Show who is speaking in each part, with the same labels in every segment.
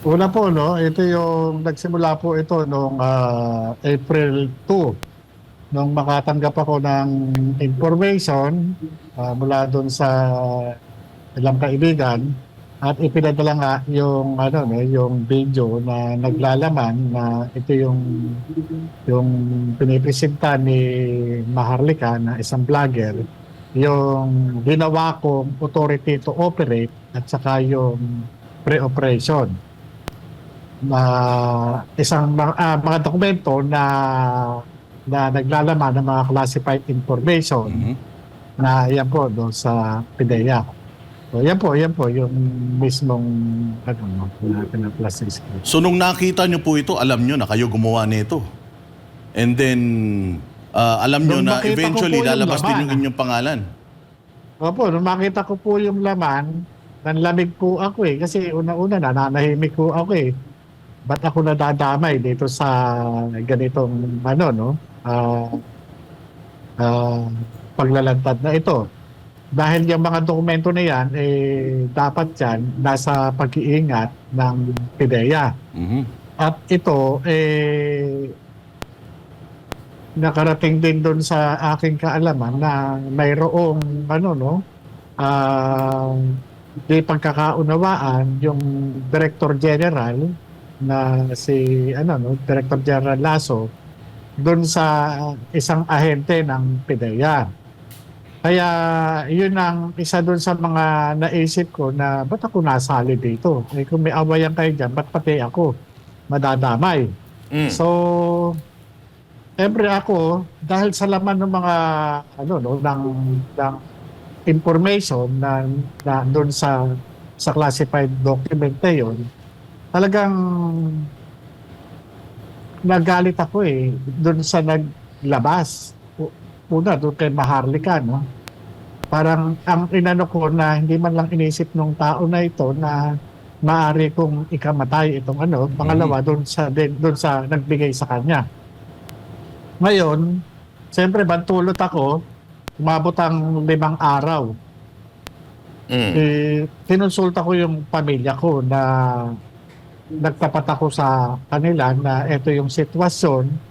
Speaker 1: Una po, no, ito yung nagsimula po ito noong April 2, nung makatanggap ako ng information mula doon sa ilang kaibigan at ipinadala nga yung ano no, yung video na naglalaman na ito yung pinipresenta ni Maharlika na isang vlogger, yung ginawa kong authority to operate at saka yung pre-operation na mga dokumento na naglalaman ng mga classified information
Speaker 2: Mhm.
Speaker 1: na yan po doon sa PIDEA. So yan po yung mismong ano no, na pinaplastic screen.
Speaker 2: So nung nakita nyo po ito, alam nyo na kayo gumawa nito. And then, alam nyo
Speaker 1: Nung
Speaker 2: na
Speaker 1: makita ko
Speaker 2: eventually
Speaker 1: po yung
Speaker 2: lalabas din
Speaker 1: laman,
Speaker 2: yung inyong pangalan.
Speaker 1: Opo, nung makita ko po yung laman, nanlamig po ako kasi una-una nananahimik po ako ba't ako nadadamay dito sa ganitong ano no, ah, ah, paglalantad na ito. Dahil yung mga dokumento na yan, dapat yan nasa pag-iingat ng PIDEA.
Speaker 2: Mhm.
Speaker 1: At ito, nakarating din doon sa aking kaalaman na mayroong ano no, di pagkakaunawaan yung Director General na si ano no, Director General Lasso doon sa isang ahente ng PIDEA. Kaya yun ang isa doon sa mga naisip ko na ba't ako nasali dito? Kung may awayan kayo dyan, ba't pati ako madadamay?
Speaker 2: Mm.
Speaker 1: So, siyempre ako, dahil sa laman ng mga ano no, ng information na doon sa classified document na yun, talagang nagalit ako doon sa naglabas. Una, doon kay Maharlika, no? Parang ang inano ko na hindi man lang inisip ng tao na ito na maaari kong ikamatay itong ano. Pangalawa, doon sa nagbigay sa kanya. Ngayon, siyempre, bantulot ako, umabot ang 5 araw.
Speaker 2: Mm.
Speaker 1: Kinonsulta ko yung pamilya ko na nagtapat ako sa kanila na ito yung sitwasyon.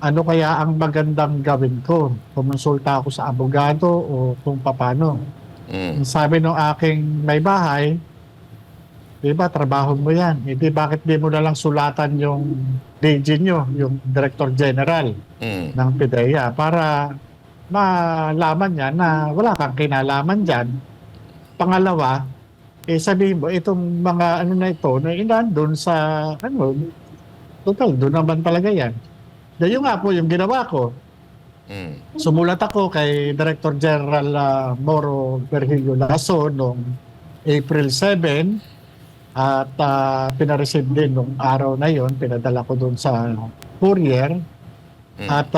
Speaker 1: Ano kaya ang magandang gawin ko? Kumonsulta ako sa abogado o kung paano.
Speaker 2: Mm.
Speaker 1: Sabi ng aking may bahay, di ba, trabaho mo yan. Hindi, bakit di mo na lang sulatan yung DG nyo, yung Director General ng PIDEA para malaman niya na wala kang kinalaman dyan. Pangalawa, sabihin mo, itong mga ano na ito, na inandun sa, ano, total, doon naman talaga yan. Yun nga po yung ginawa ko. Sumulat ako kay Director General Moro Virgilio Lasso noong April 7 at pinareceive din nung araw na yon, pinadala ko doon sa courier at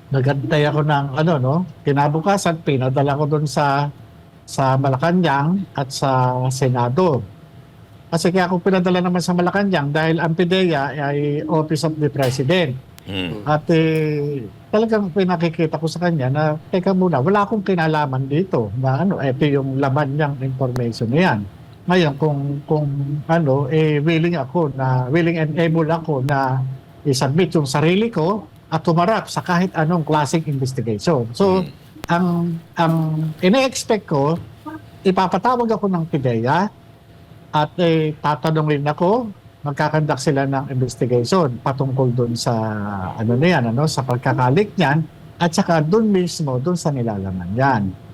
Speaker 1: nagantay ako ng ano no, kinabukasan pinadala ko doon sa Malacanang at sa Senado. Kasi kaya ako pinadala naman sa Malacanang dahil ang PIDEA ay Office of the President. At talagang pinakikita ko sa kanya na teka muna, wala akong kinalaman dito na ano, ito yung laman niyang information na yan. Ngayon kung ano, willing and able ako na i-submit yung sarili ko at tumarap sa kahit anong klaseng investigation. So, ang ina-expect ko, ipapatawag ako ng PIDEA at tatanungin ako, magkakandak sila ng investigation patungkol doon sa ano na yan, ano, sa pagkakalik niyan at saka doon mismo, doon sa nilalaman yan.